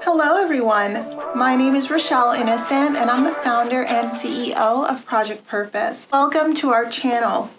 Hello everyone, my name is Rochelle Innocent and I'm the founder and CEO of Project Purpose. Welcome to our channel.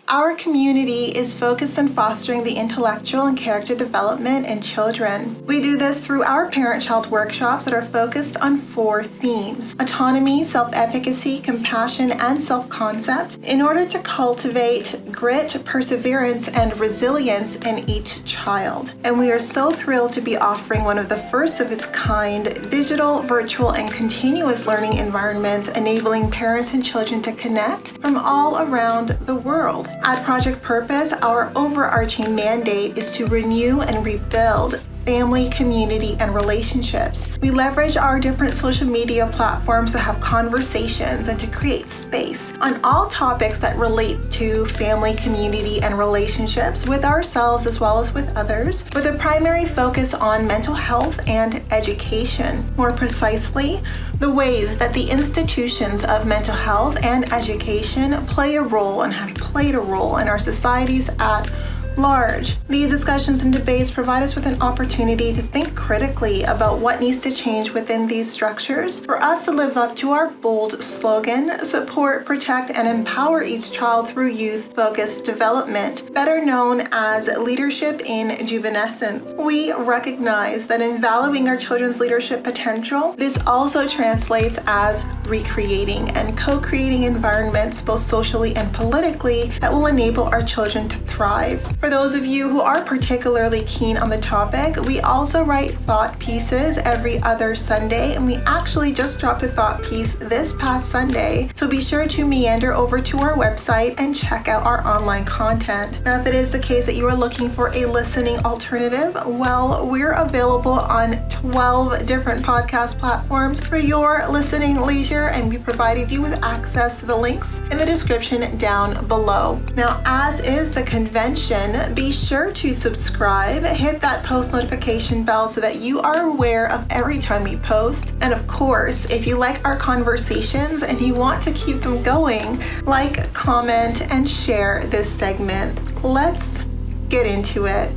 Our community is focused on fostering the intellectual and character development in children. We do this through our parent-child workshops that are focused on 4 themes: autonomy, self-efficacy, compassion, and self-concept, in order to cultivate grit, perseverance, and resilience in each child. And we are so thrilled to be offering one of the first of its kind digital, virtual, and continuous learning environments, enabling parents and children to connect from all around the world. At Project Purpose, our overarching mandate is to renew and rebuild family, community, and relationships. We leverage our different social media platforms to have conversations and to create space on all topics that relate to family, community, and relationships with ourselves as well as with others, with a primary focus on mental health and education. More precisely, the ways that the institutions of mental health and education play a role and have played a role in our societies at large. These discussions and debates provide us with an opportunity to think critically about what needs to change within these structures for us to live up to our bold slogan: support, protect, and empower each child through youth-focused development, better known as leadership in juvenescence. We recognize that in valuing our children's leadership potential, this also translates as recreating and co-creating environments both socially and politically that will enable our children to thrive. For those of you who are particularly keen on the topic, we also write thought pieces every other Sunday, and we actually just dropped a thought piece this past Sunday, so be sure to meander over to our website and check out our online content. Now, if it is the case that you are looking for a listening alternative, well, we're available on 12 different podcast platforms for your listening leisure, and we provided you with access to the links in the description down below. Now, as is the convention, be sure to subscribe, hit that post notification bell so that you are aware of every time we post. And of course, if you like our conversations and you want to keep them going, like, comment, and share this segment. Let's get into it.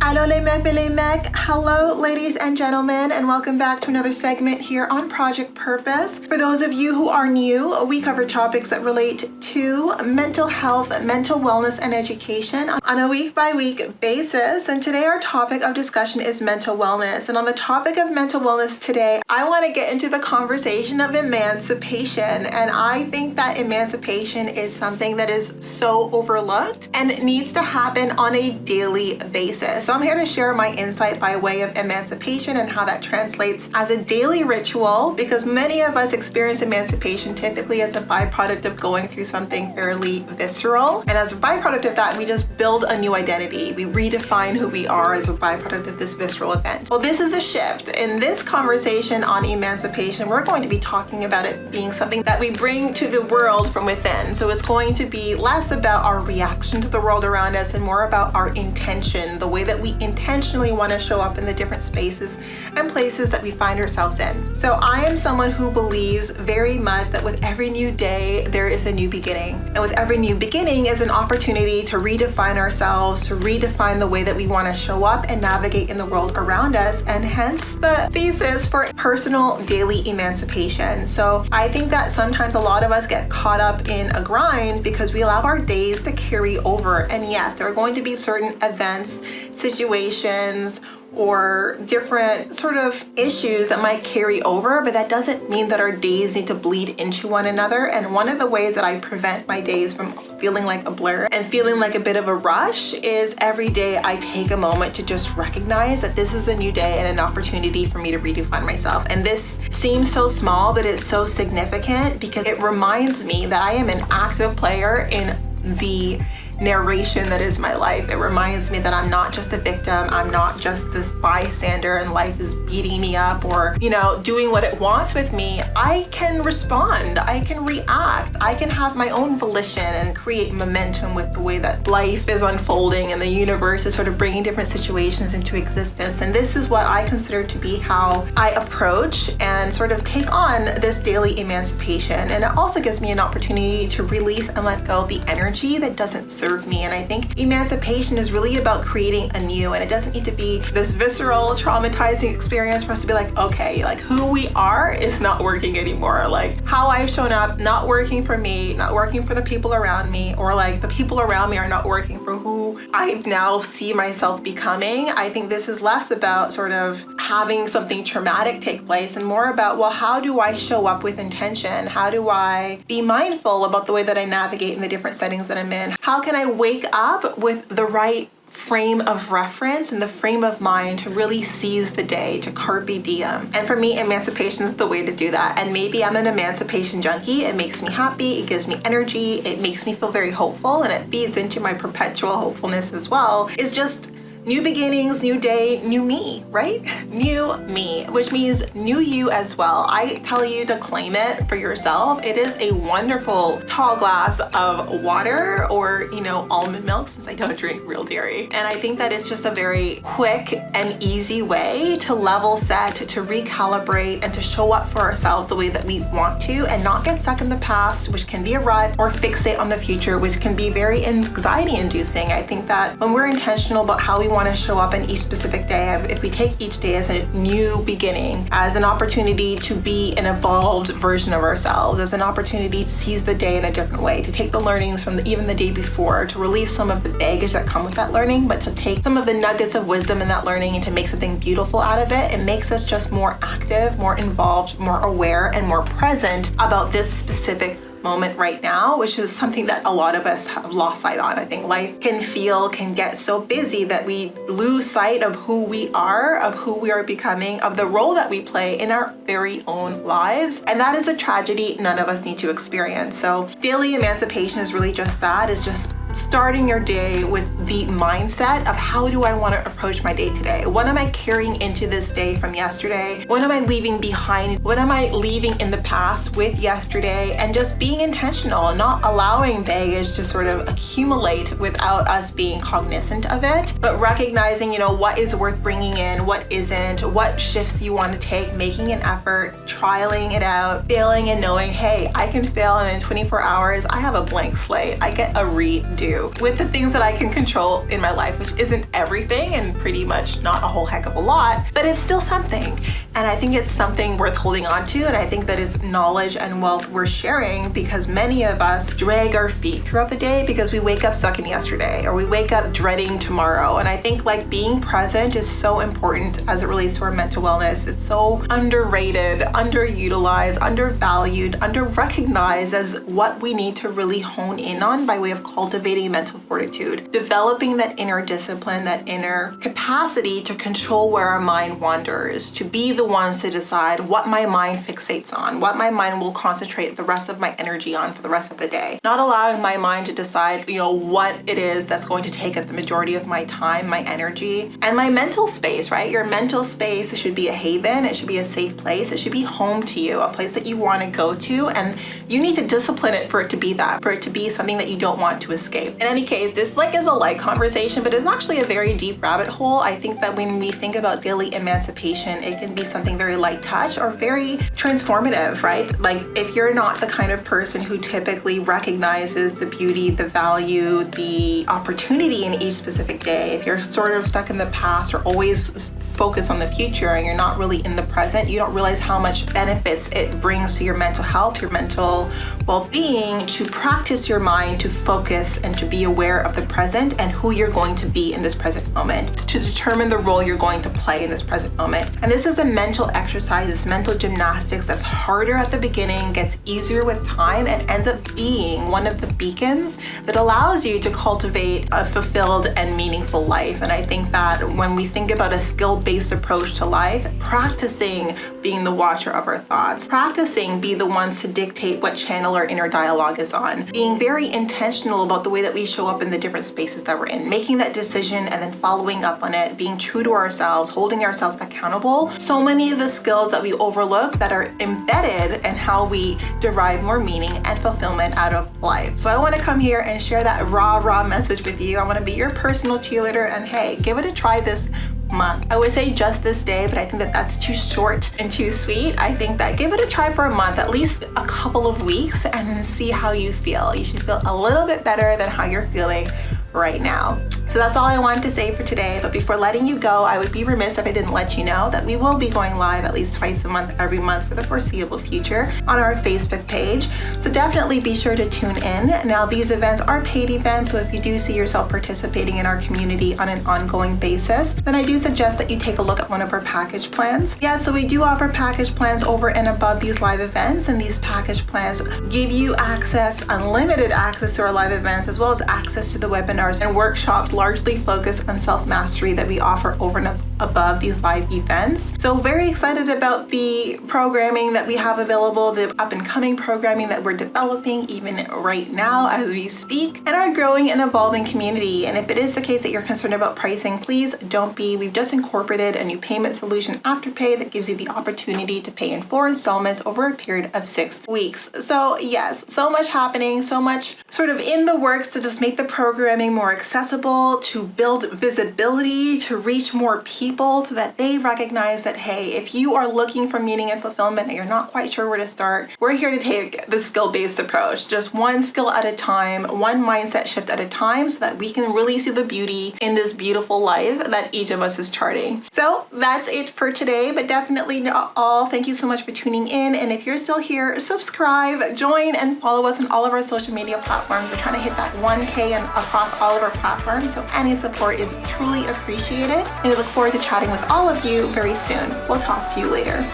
Allô les mecs et les mecs. Hello ladies and gentlemen, and welcome back to another segment here on Project Purpose. For those of you who are new, we cover topics that relate to mental health, mental wellness, and education on a week-by-week basis. And today our topic of discussion is mental wellness. And on the topic of mental wellness today, I want to get into the conversation of emancipation. And I think that emancipation is something that is so overlooked and it needs to happen on a daily basis. So I'm here to share my insight by way of emancipation and how that translates as a daily ritual, because many of us experience emancipation typically as a byproduct of going through something fairly visceral. And as a byproduct of that, we just build a new identity. We redefine who we are as a byproduct of this visceral event. Well, this is a shift. In this conversation on emancipation, we're going to be talking about it being something that we bring to the world from within. So it's going to be less about our reaction to the world around us and more about our intention, the way that we intentionally want to show up in the different spaces and places that we find ourselves in. So I am someone who believes very much that with every new day, there is a new beginning. And with every new beginning is an opportunity to redefine ourselves, to redefine the way that we want to show up and navigate in the world around us, and hence the thesis for personal daily emancipation. So I think that sometimes a lot of us get caught up in a grind because we allow our days to carry over. And yes, there are going to be certain events, situations, or different sort of issues that might carry over, but that doesn't mean that our days need to bleed into one another. And one of the ways that I prevent my days from feeling like a blur and feeling like a bit of a rush is every day I take a moment to just recognize that this is a new day and an opportunity for me to redefine myself. And this seems so small, but it's so significant because it reminds me that I am an active player in the narration that is my life. It reminds me that I'm not just a victim. I'm not just this bystander and life is beating me up or, doing what it wants with me. I can respond. I can react. I can have my own volition and create momentum with the way that life is unfolding and the universe is sort of bringing different situations into existence. And this is what I consider to be how I approach and sort of take on this daily emancipation. And it also gives me an opportunity to release and let go of the energy that doesn't serve serve me. And I think emancipation is really about creating a new, and it doesn't need to be this visceral, traumatizing experience for us to be like, okay, like who we are is not working anymore. Like how I've shown up, not working for me, not working for the people around me, or like the people around me are not working for who I've now see myself becoming. I think this is less about sort of having something traumatic take place and more about, well, how do I show up with intention? How do I be mindful about the way that I navigate in the different settings that I'm in? How can I wake up with the right frame of reference and the frame of mind to really seize the day, to carpe diem? And for me, emancipation is the way to do that. And maybe I'm an emancipation junkie. It makes me happy, it gives me energy, it makes me feel very hopeful, and it feeds into my perpetual hopefulness as well. It's just new beginnings, new day, new me, right? New me, which means new you as well. I tell you to claim it for yourself. It is a wonderful tall glass of water or, almond milk, since I don't drink real dairy. And I think that it's just a very quick and easy way to level set, to recalibrate, and to show up for ourselves the way that we want to and not get stuck in the past, which can be a rut, or fixate on the future, which can be very anxiety inducing. I think that when we're intentional about how we want to show up in each specific day, if we take each day as a new beginning, as an opportunity to be an evolved version of ourselves, as an opportunity to seize the day in a different way, to take the learnings from even the day before, to release some of the baggage that come with that learning, but to take some of the nuggets of wisdom in that learning and to make something beautiful out of it, it makes us just more active, more involved, more aware, and more present about this specific moment right now, which is something that a lot of us have lost sight on. I think life can get so busy that we lose sight of who we are becoming, of the role that we play in our very own lives. And that is a tragedy none of us need to experience. So daily emancipation is really just that. It's just starting your day with the mindset of how do I want to approach my day today? What am I carrying into this day from yesterday? What am I leaving behind? What am I leaving in the past with yesterday? And just being intentional, not allowing baggage to sort of accumulate without us being cognizant of it, but recognizing, what is worth bringing in, what isn't, what shifts you want to take, making an effort, trialing it out, failing and knowing, hey, I can fail and in 24 hours, I have a blank slate. I get a redo with the things that I can control in my life, which isn't everything and pretty much not a whole heck of a lot, but it's still something. And I think it's something worth holding on to. And I think that is knowledge and wealth we're sharing, because many of us drag our feet throughout the day because we wake up stuck in yesterday or we wake up dreading tomorrow. And I think like being present is so important as it relates to our mental wellness. It's so underrated, underutilized, undervalued, underrecognized as what we need to really hone in on by way of cultivating mental fortitude, developing that inner discipline, that inner capacity to control where our mind wanders, to be the ones to decide what my mind fixates on, what my mind will concentrate the rest of my energy on for the rest of the day. Not allowing my mind to decide, what it is that's going to take up the majority of my time, my energy, and my mental space, right? Your mental space should be a haven. It should be a safe place. It should be home to you, a place that you want to go to, and you need to discipline it for it to be that, for it to be something that you don't want to escape. In any case, this is a light conversation, but it's actually a very deep rabbit hole. I think that when we think about daily emancipation, it can be something very light touch or very transformative, right? Like if you're not the kind of person who typically recognizes the beauty, the value, the opportunity in each specific day, if you're sort of stuck in the past or always focused on the future and you're not really in the present, you don't realize how much benefits it brings to your mental health, your mental well-being, to practice your mind, to focus and to be aware of the present and who you're going to be in this present moment, to determine the role you're going to play in this present moment. And this is a mental exercise, it's mental gymnastics that's harder at the beginning, gets easier with time, and ends up being one of the beacons that allows you to cultivate a fulfilled and meaningful life. And I think that when we think about a skill-based approach to life, practicing being the watcher of our thoughts, practicing be the ones to dictate what channel our inner dialogue is on, being very intentional about the way that we show up in the different spaces that we're in, making that decision and then following up on it, being true to ourselves, holding ourselves accountable. So many of the skills that we overlook that are embedded in how we derive more meaning and fulfillment out of life. So I want to come here and share that raw message with you. I want to be your personal cheerleader, and hey, give it a try this month. I would say just this day, but I think that that's too short and too sweet. I think that give it a try for a month, at least a couple of weeks, and then see how you feel. You should feel a little bit better than how you're feeling right now. So that's all I wanted to say for today, but before letting you go, I would be remiss if I didn't let you know that we will be going live at least twice a month, every month for the foreseeable future on our Facebook page. So definitely be sure to tune in. Now, these events are paid events, so if you do see yourself participating in our community on an ongoing basis, then I do suggest that you take a look at one of our package plans. Yeah, so we do offer package plans over and above these live events, and these package plans give you access, unlimited access to our live events, as well as access to the webinars and workshops largely focused on self-mastery that we offer over and above these live events. So very excited about the programming that we have available, the up and coming programming that we're developing even right now as we speak, and our growing and evolving community. And if it is the case that you're concerned about pricing, please don't be. We've just incorporated a new payment solution, Afterpay, that gives you the opportunity to pay in 4 installments over a period of 6 weeks. So yes, so much happening, so much sort of in the works to just make the programming more accessible, to build visibility, to reach more people so that they recognize that, hey, if you are looking for meaning and fulfillment and you're not quite sure where to start, we're here to take the skill-based approach, just one skill at a time, one mindset shift at a time, so that we can really see the beauty in this beautiful life that each of us is charting. So that's it for today, but definitely not all. Thank you so much for tuning in. And if you're still here, subscribe, join, and follow us on all of our social media platforms. We're trying to hit that 1K and across all of our platforms, so any support is truly appreciated. And we look forward to chatting with all of you very soon. We'll talk to you later.